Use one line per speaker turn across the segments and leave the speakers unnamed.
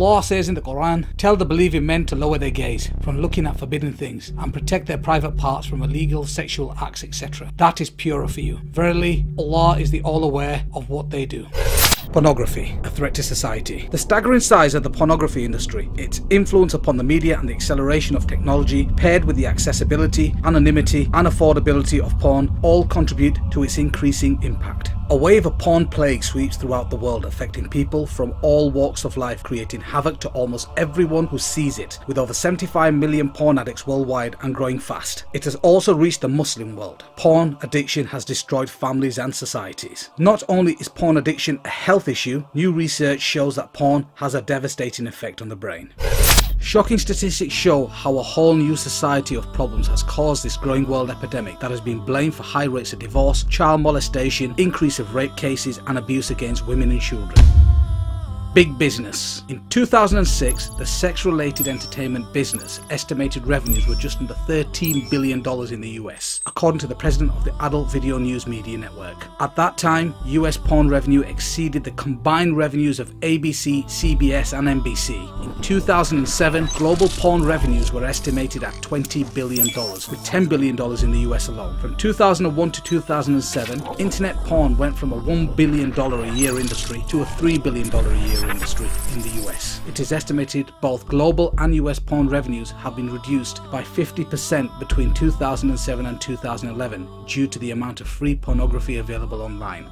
Allah says in the Quran, "Tell the believing men to lower their gaze from looking at forbidden things and protect their private parts from illegal sexual acts, etc. That is purer for you. Verily, Allah is the all-aware of what they do." Pornography, a threat to society. The staggering size of the pornography industry, its influence upon the media and the acceleration of technology, paired with the accessibility, anonymity and affordability of porn, all contribute to its increasing impact. A wave of porn plague sweeps throughout the world, affecting people from all walks of life, creating havoc to almost everyone who sees it, with over 75 million porn addicts worldwide and growing fast. It has also reached the Muslim world. Porn addiction has destroyed families and societies. Not only is porn addiction a health issue, new research shows that porn has a devastating effect on the brain. Shocking statistics show how a whole new society of problems has caused this growing world epidemic that has been blamed for high rates of divorce, child molestation, increase of rape cases and abuse against women and children. Big business. In 2006, the sex-related entertainment business estimated revenues were just under $13 billion in the US, according to the president of the Adult Video News Media Network. At that time, US porn revenue exceeded the combined revenues of ABC, CBS and NBC. In 2007, global porn revenues were estimated at $20 billion, with $10 billion in the US alone. From 2001 to 2007, internet porn went from a $1 billion a year industry to a $3 billion a year industry in the US. It is estimated both global and US porn revenues have been reduced by 50% between 2007 and 2011 due to the amount of free pornography available online.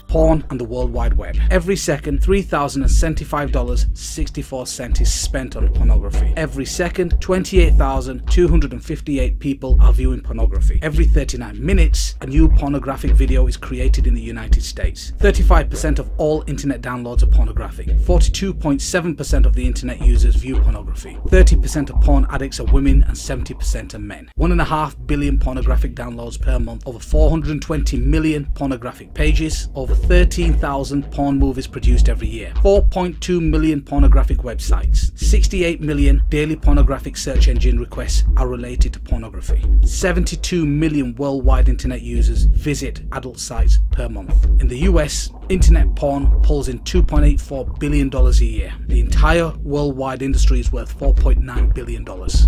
Porn and the World Wide Web. Every second, $3,075.64 is spent on pornography. Every second, 28,258 people are viewing pornography. Every 39 minutes, a new pornographic video is created in the United States. 35% of all internet downloads are pornographic. 42.7% of the internet users view pornography. 30% of porn addicts are women and 70% are men. 1.5 billion pornographic downloads per month. Over 420 million pornographic pages. Over 13,000 porn movies produced every year, 4.2 million pornographic websites, 68 million daily pornographic search engine requests are related to pornography, 72 million worldwide internet users visit adult sites per month. In the US, internet porn pulls in $2.84 billion a year. The entire worldwide industry is worth $4.9 billion.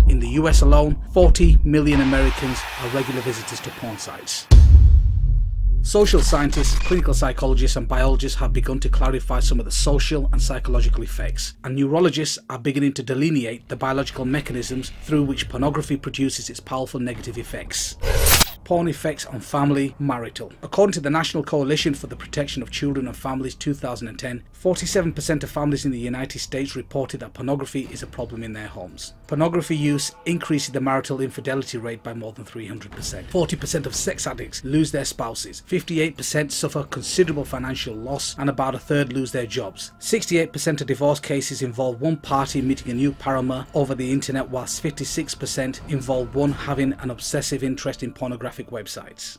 In the US alone, 40 million Americans are regular visitors to porn sites. Social scientists, clinical psychologists and biologists have begun to clarify some of the social and psychological effects, and neurologists are beginning to delineate the biological mechanisms through which pornography produces its powerful negative effects. Porn effects on family, marital. According to the National Coalition for the Protection of Children and Families 2010, 47% of families in the United States reported that pornography is a problem in their homes. Pornography use increases the marital infidelity rate by more than 300%. 40% of sex addicts lose their spouses, 58% suffer considerable financial loss, and about a third lose their jobs. 68% of divorce cases involve one party meeting a new paramour over the internet, whilst 56% involve one having an obsessive interest in pornographic websites.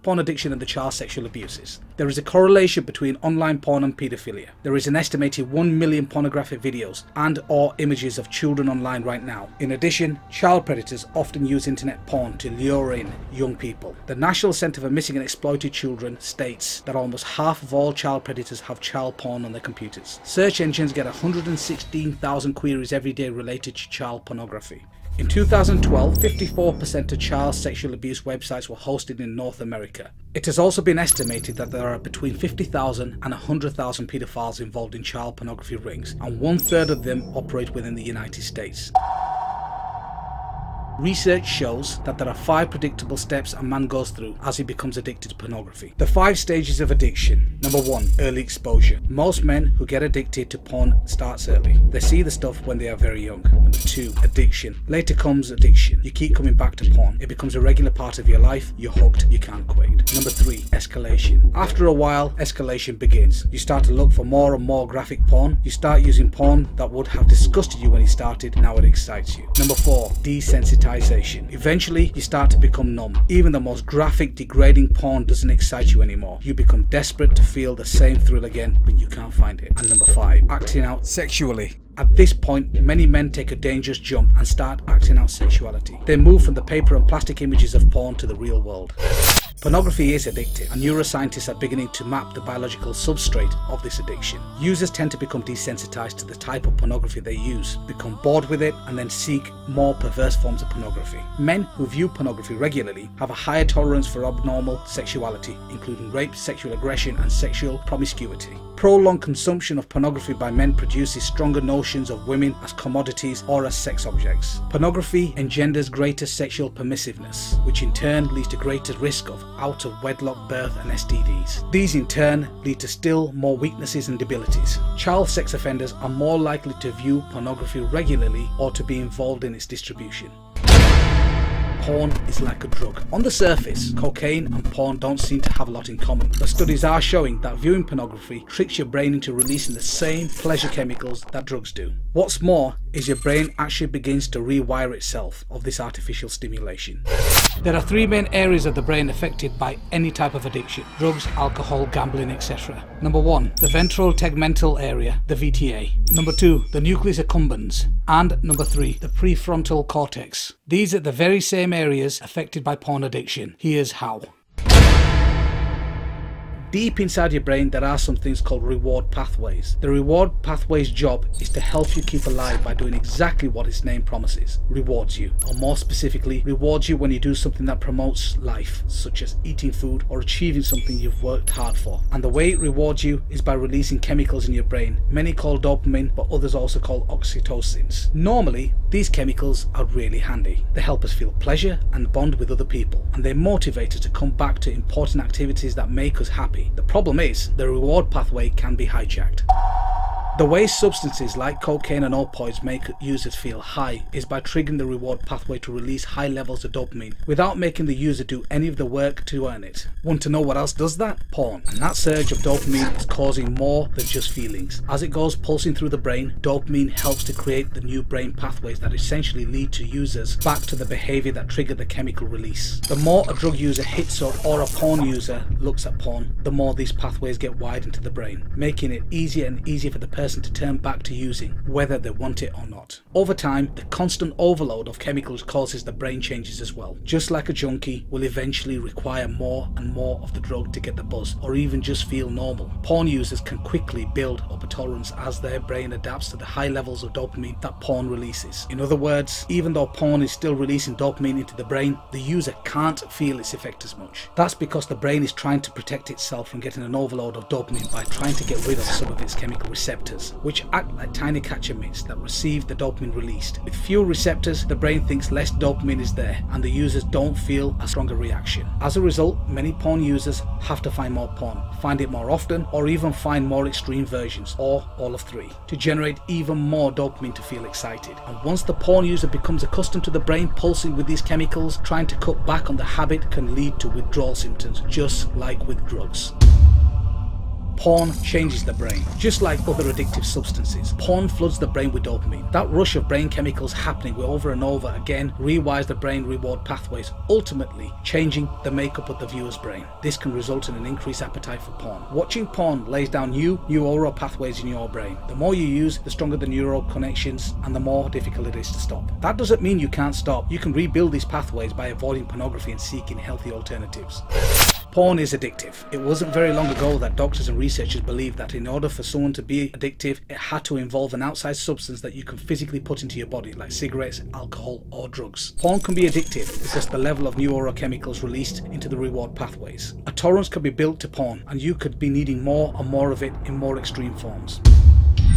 Porn addiction and the child sexual abuses. There is a correlation between online porn and paedophilia. There is an estimated 1 million pornographic videos and or images of children online right now. In addition, child predators often use internet porn to lure in young people. The National Center for Missing and Exploited Children states that almost half of all child predators have child porn on their computers. Search engines get 116,000 queries every day related to child pornography. In 2012, 54% of child sexual abuse websites were hosted in North America. It has also been estimated that there are between 50,000 and 100,000 paedophiles involved in child pornography rings, and 1/3 of them operate within the United States. Research shows that there are 5 predictable steps a man goes through as he becomes addicted to pornography. The 5 stages of addiction. Number 1, early exposure. Most men who get addicted to porn starts early. They see the stuff when they are very young. Number 2, addiction. Later comes addiction. You keep coming back to porn. It becomes a regular part of your life. You're hooked. You can't quit. Number 3, escalation. After a while, escalation begins. You start to look for more and more graphic porn. You start using porn that would have disgusted you when you started. Now it excites you. Number 4, desensitization. Eventually, you start to become numb. Even the most graphic, degrading porn doesn't excite you anymore. You become desperate to feel the same thrill again, but you can't find it. And number 5, acting out sexually. At this point, many men take a dangerous jump and start acting out sexuality. They move from the paper and plastic images of porn to the real world. Pornography is addictive, and neuroscientists are beginning to map the biological substrate of this addiction. Users tend to become desensitized to the type of pornography they use, become bored with it, and then seek more perverse forms of pornography. Men who view pornography regularly have a higher tolerance for abnormal sexuality, including rape, sexual aggression, and sexual promiscuity. Prolonged consumption of pornography by men produces stronger notions of women as commodities or as sex objects. Pornography engenders greater sexual permissiveness, which in turn leads to greater risk of out-of-wedlock birth and STDs. These in turn lead to still more weaknesses and debilities. Child sex offenders are more likely to view pornography regularly or to be involved in its distribution. Porn is like a drug. On the surface, cocaine and porn don't seem to have a lot in common, but studies are showing that viewing pornography tricks your brain into releasing the same pleasure chemicals that drugs do. What's more is your brain actually begins to rewire itself of this artificial stimulation. There are three main areas of the brain affected by any type of addiction: drugs, alcohol, gambling, etc. Number 1, the ventral tegmental area, the VTA. Number 2, the nucleus accumbens. And number 3, the prefrontal cortex. These are the very same areas affected by porn addiction. Here's how. Deep inside your brain there are some things called reward pathways. The reward pathway's job is to help you keep alive by doing exactly what its name promises: rewards you, or more specifically, rewards you when you do something that promotes life, such as eating food or achieving something you've worked hard for. And the way it rewards you is by releasing chemicals in your brain, many call dopamine, but others also call oxytocins. Normally, these chemicals are really handy. They help us feel pleasure and bond with other people, and they motivate us to come back to important activities that make us happy. The problem is, the reward pathway can be hijacked. The way substances like cocaine and opioids make users feel high is by triggering the reward pathway to release high levels of dopamine without making the user do any of the work to earn it. Want to know what else does that? Porn. And that surge of dopamine is causing more than just feelings. As it goes pulsing through the brain, dopamine helps to create the new brain pathways that essentially lead to users back to the behavior that triggered the chemical release. The more a drug user hits up or a porn user looks at porn, the more these pathways get wired into the brain, making it easier and easier for the person to turn back to using, whether they want it or not. Over time, the constant overload of chemicals causes the brain changes as well. Just like a junkie will eventually require more and more of the drug to get the buzz, or even just feel normal. Porn users can quickly build up a tolerance as their brain adapts to the high levels of dopamine that porn releases. In other words, even though porn is still releasing dopamine into the brain, the user can't feel its effect as much. That's because the brain is trying to protect itself from getting an overload of dopamine by trying to get rid of some of its chemical receptors, which act like tiny catcher mitts that receive the dopamine released. With fewer receptors, the brain thinks less dopamine is there, and the users don't feel a stronger reaction. As a result, many porn users have to find more porn, find it more often, or even find more extreme versions, or all of three, to generate even more dopamine to feel excited. And once the porn user becomes accustomed to the brain pulsing with these chemicals, trying to cut back on the habit can lead to withdrawal symptoms, just like with drugs. Porn changes the brain. Just like other addictive substances, porn floods the brain with dopamine. That rush of brain chemicals happening over and over again rewires the brain reward pathways, ultimately changing the makeup of the viewer's brain. This can result in an increased appetite for porn. Watching porn lays down new neural pathways in your brain. The more you use, the stronger the neural connections and the more difficult it is to stop. That doesn't mean you can't stop. You can rebuild these pathways by avoiding pornography and seeking healthy alternatives. Porn is addictive. It wasn't very long ago that doctors and researchers believed that in order for someone to be addictive, it had to involve an outside substance that you can physically put into your body, like cigarettes, alcohol, or drugs. Porn can be addictive because the level of neurochemicals released into the reward pathways. A tolerance can be built to porn, and you could be needing more and more of it in more extreme forms.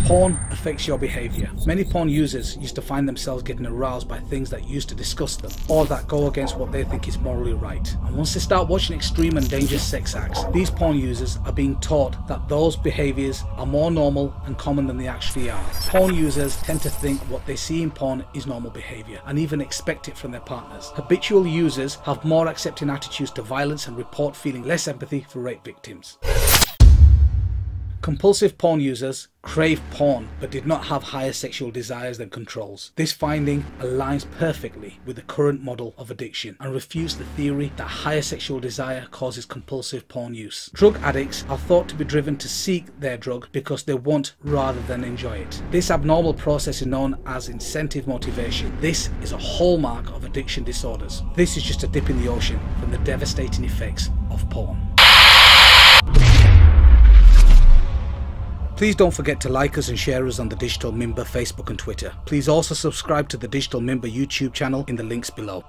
Porn affects your behavior. Many porn users used to find themselves getting aroused by things that used to disgust them, or that go against what they think is morally right. And once they start watching extreme and dangerous sex acts, these porn users are being taught that those behaviors are more normal and common than they actually are. Porn users tend to think what they see in porn is normal behavior, and even expect it from their partners. Habitual users have more accepting attitudes to violence and report feeling less empathy for rape victims. Compulsive porn users crave porn but did not have higher sexual desires than controls. This finding aligns perfectly with the current model of addiction and refutes the theory that higher sexual desire causes compulsive porn use. Drug addicts are thought to be driven to seek their drug because they want rather than enjoy it. This abnormal process is known as incentive motivation. This is a hallmark of addiction disorders. This is just a dip in the ocean from the devastating effects of porn. Please don't forget to like us and share us on the Digital Mimba Facebook and Twitter. Please also subscribe to the Digital Mimba YouTube channel in the links below.